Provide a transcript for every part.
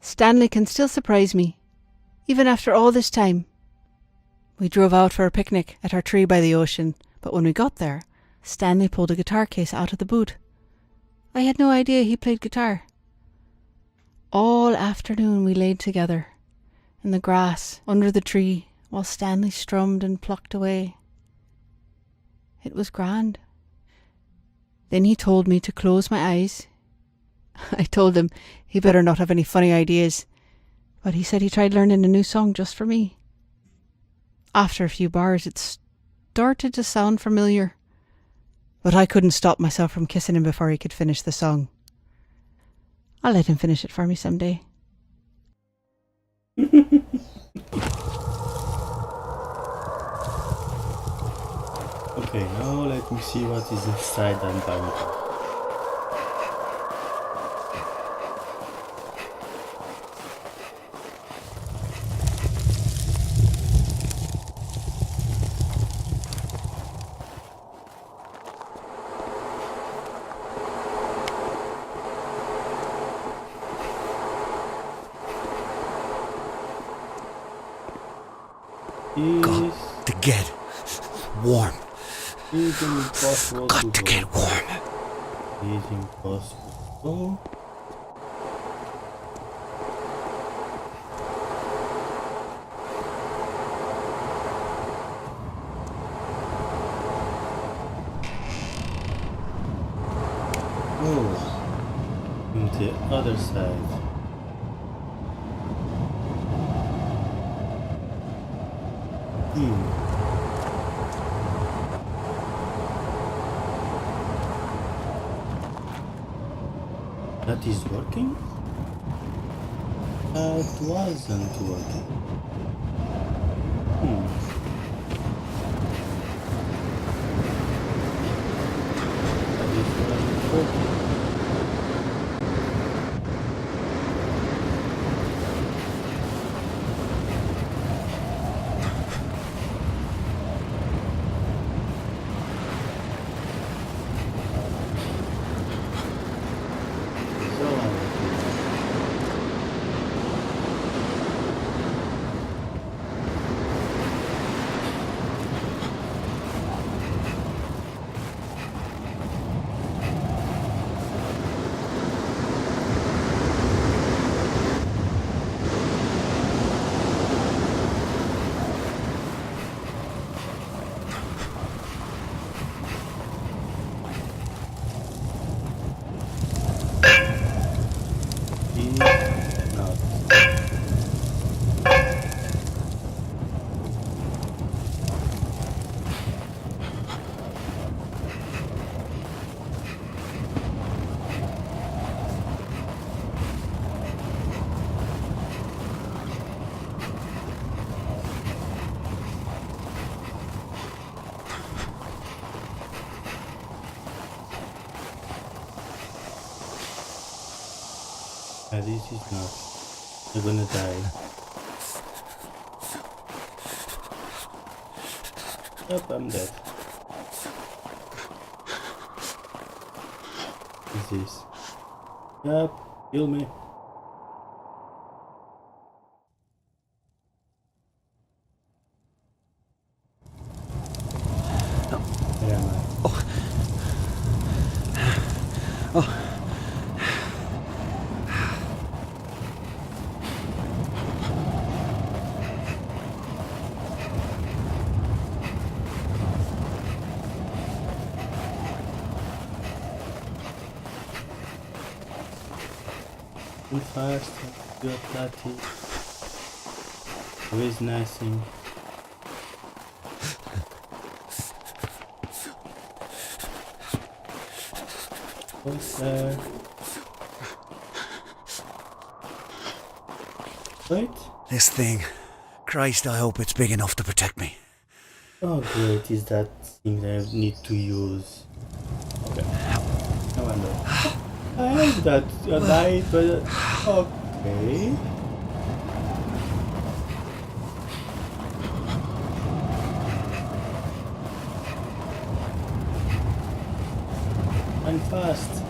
Stanley can still surprise me, even after all this time. We drove out for a picnic at our tree by the ocean, but when we got there, Stanley pulled a guitar case out of the boot. I had no idea he played guitar. All afternoon we laid together, in the grass, under the tree, while Stanley strummed and plucked away. It was grand. Then he told me to close my eyes. I told him he better not have any funny ideas, but he said he tried learning a new song just for me. After a few bars, it started to sound familiar, but I couldn't stop myself from kissing him before he could finish the song. I'll let him finish it for me someday. Okay, now let me see what is inside that bunker. Got to get warm. Is impossible Got to get warm. Is impossible. Oh, on the other side. That is working? That wasn't working. That is working. This is not. You're gonna die. Yep, I'm dead. What is this? Yep, kill me. Where am I? Too fast, you're flatty. There is nothing. What's there? Wait. This thing. Christ, I hope it's big enough to protect me. Oh great, is that thing that I need to use. Okay. I wonder. I have that light, but okay. I'm fast.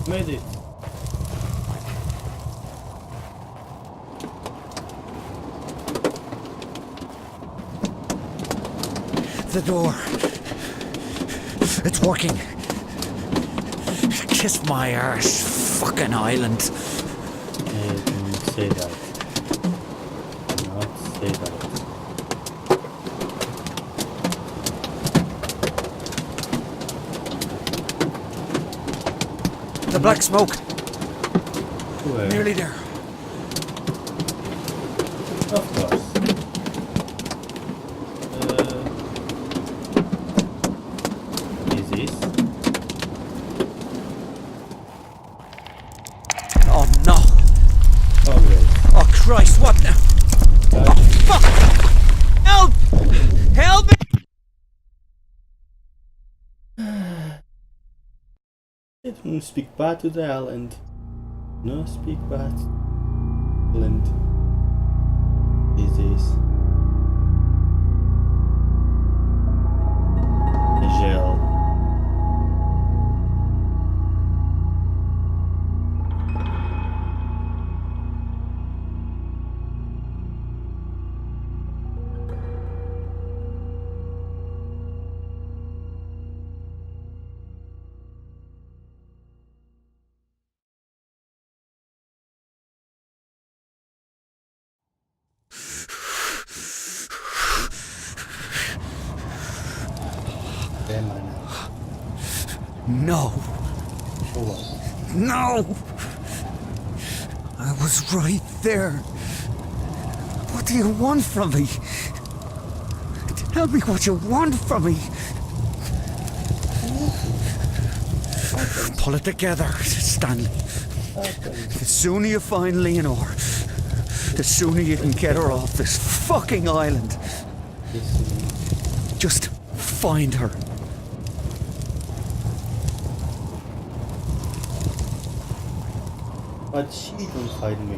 Made it. The door. It's working. Kiss my arse, fucking island. Don't say that. Do not say that. The black smoke. Where? Nearly there. Of course. What is this? Oh no. Oh great. Oh Christ, what now? Oh fuck! Help! Help me! Don't speak bad to the island. No speak bad. Island. Is this? A gel. Am I now? No. For what? No! I was right there. What do you want from me? Tell me what you want from me. Pull it together, Stanley. The sooner you find Leonore, the sooner you can get her off this fucking island. Just find her. But she don't find me.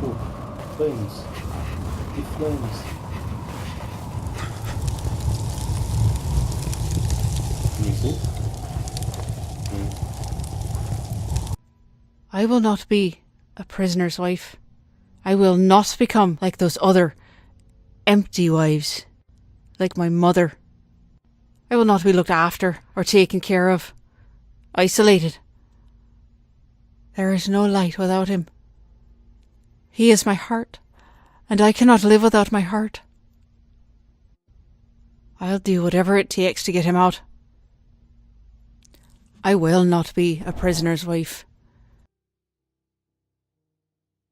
Oh, flames. The flames. I will not be a prisoner's wife. I will not become like those other empty wives, like my mother. I will not be looked after or taken care of, isolated. There is no light without him. He is my heart, and I cannot live without my heart. I'll do whatever it takes to get him out. I will not be a prisoner's wife.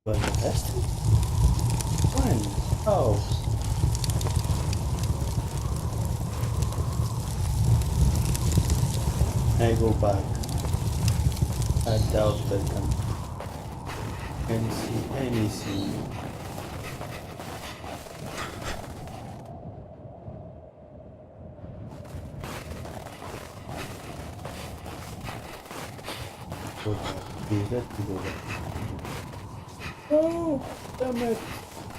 Was arrested? When? How? I go back. I doubt that I can see anything. Go back. Please let me go back. Oh, damn it.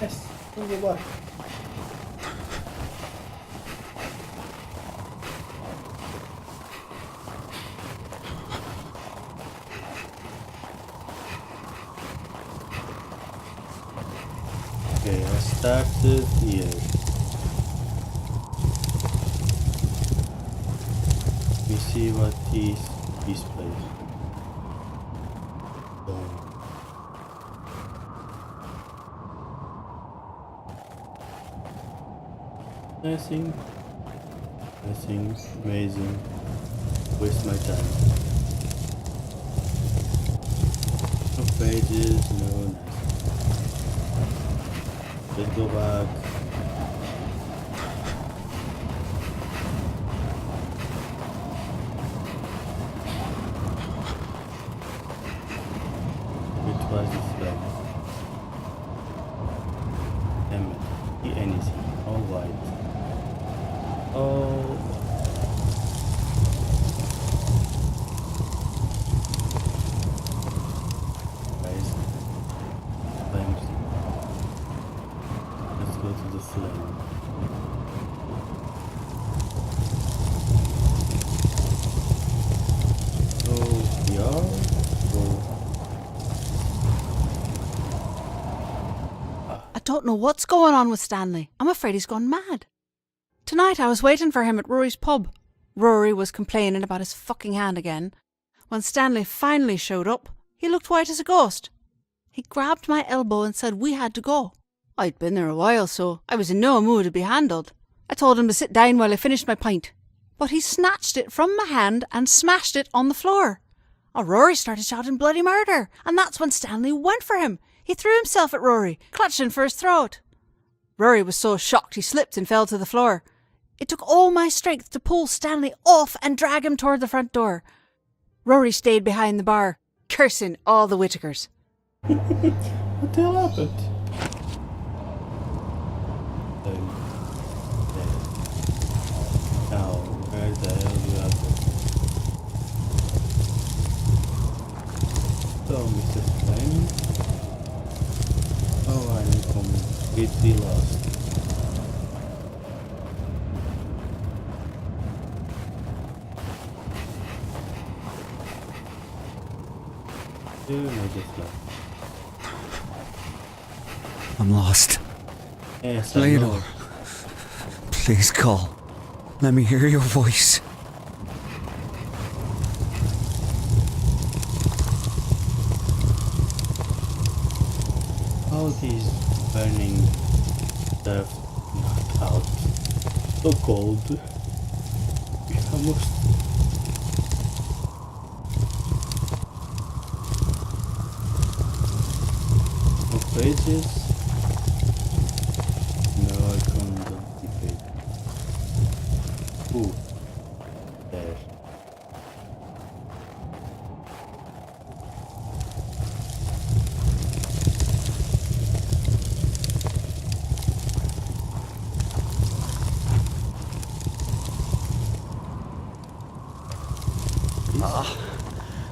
Yes, I'll go back. Okay, I started here. Let me see what is this place. Nothing amazing. Waste my time. No pages, no nothing. Let's go back. It was this flag. Damn it. Anything. Alright. Oh. Guys. Flames. Let's go to the flame. So yeah. I don't know what's going on with Stanley. I'm afraid he's gone mad. Tonight I was waiting for him at Rory's pub. Rory was complaining about his fucking hand again. When Stanley finally showed up, he looked white as a ghost. He grabbed my elbow and said we had to go. I'd been there a while, so I was in no mood to be handled. I told him to sit down while I finished my pint. But he snatched it from my hand and smashed it on the floor. Rory started shouting bloody murder, and that's when Stanley went for him. He threw himself at Rory, clutching for his throat. Rory was so shocked he slipped and fell to the floor. It took all my strength to pull Stanley off and drag him toward the front door. Rory stayed behind the bar, cursing all the Whittakers. What the hell happened? Now, where the hell do you have it? So, Mr. Flame. Oh, I'm completely lost. I just left. I'm lost. Yes, I Leonore, know. please call. Let me hear your voice. All these burning stuff not out. So cold. We almost. No pages. No, I can't duplicate. Ooh. There.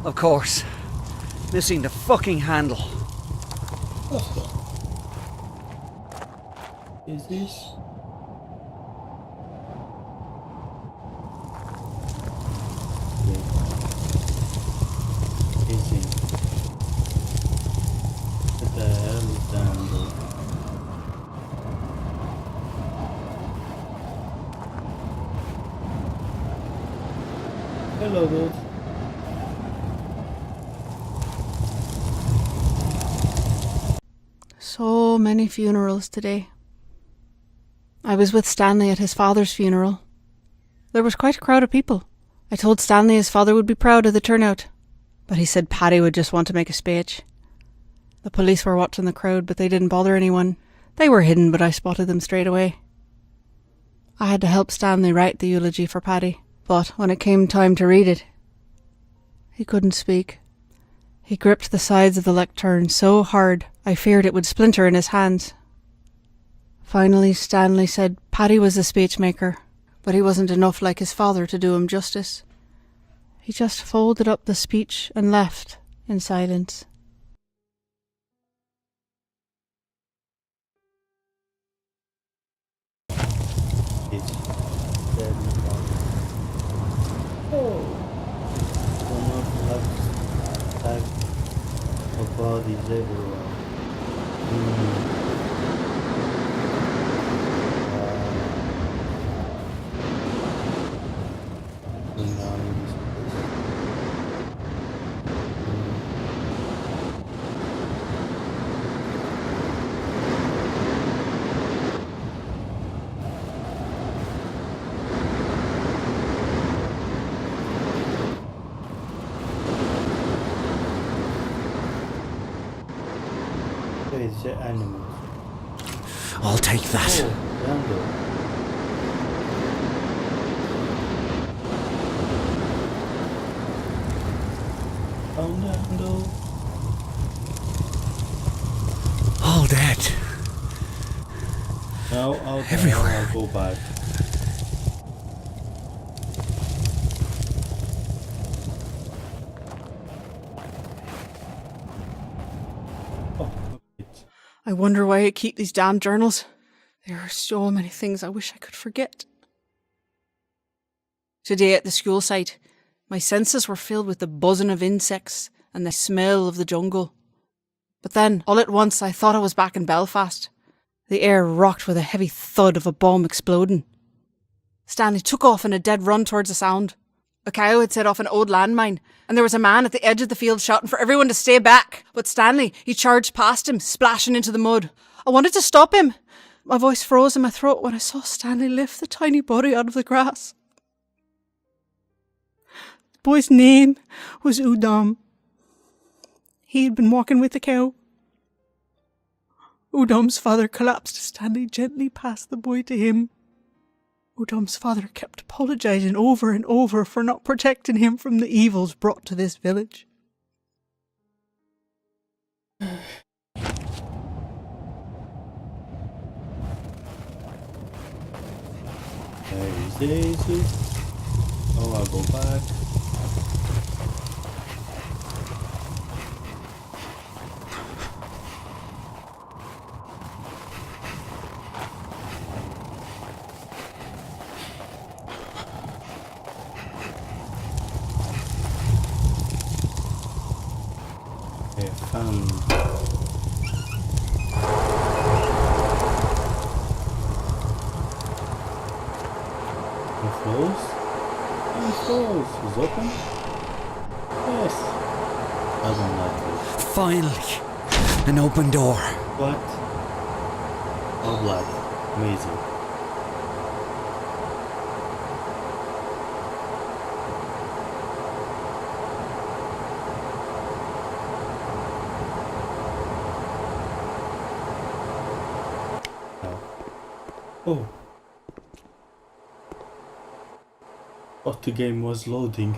Of course. Missing the fucking handle. What's that? Is this? Is it? What the hell is the handle? Hello, dude. So many funerals today. I was with Stanley at his father's funeral. There was quite a crowd of people. I told Stanley his father would be proud of the turnout, but he said Paddy would just want to make a speech. The police were watching the crowd, but they didn't bother anyone. They were hidden, but I spotted them straight away. I had to help Stanley write the eulogy for Paddy, but when it came time to read it, he couldn't speak. He gripped the sides of the lectern so hard I feared it would splinter in his hands. Finally, Stanley said Paddy was the speechmaker, but he wasn't enough like his father to do him justice. He just folded up the speech and left in silence. It's dead. Oh. So not like of bodies everywhere. And now in this place. It's the animals. I'll take that. Oh, Randall. Found Randall. All dead. Now I'll Everywhere. go back. I wonder why I keep these damn journals. There are so many things I wish I could forget. Today at the school site, my senses were filled with the buzzing of insects and the smell of the jungle. But then, all at once, I thought I was back in Belfast. The air rocked with a heavy thud of a bomb exploding. Stanley took off in a dead run towards the sound. A cow had set off an old landmine, and there was a man at the edge of the field shouting for everyone to stay back. But Stanley, he charged past him, splashing into the mud. I wanted to stop him. My voice froze in my throat when I saw Stanley lift the tiny body out of the grass. The boy's name was Udom. He had been walking with the cow. Udom's father collapsed as Stanley gently passed the boy to him. Udom's father kept apologising over and over for not protecting him from the evils brought to this village. There is Daisy. Oh, I'll go back. Okay, found. Closed? Closed. Is open? Yes. I don't like it. Finally, an open door. What? Oh, blood. Amazing. Oh. Thought the game was loading.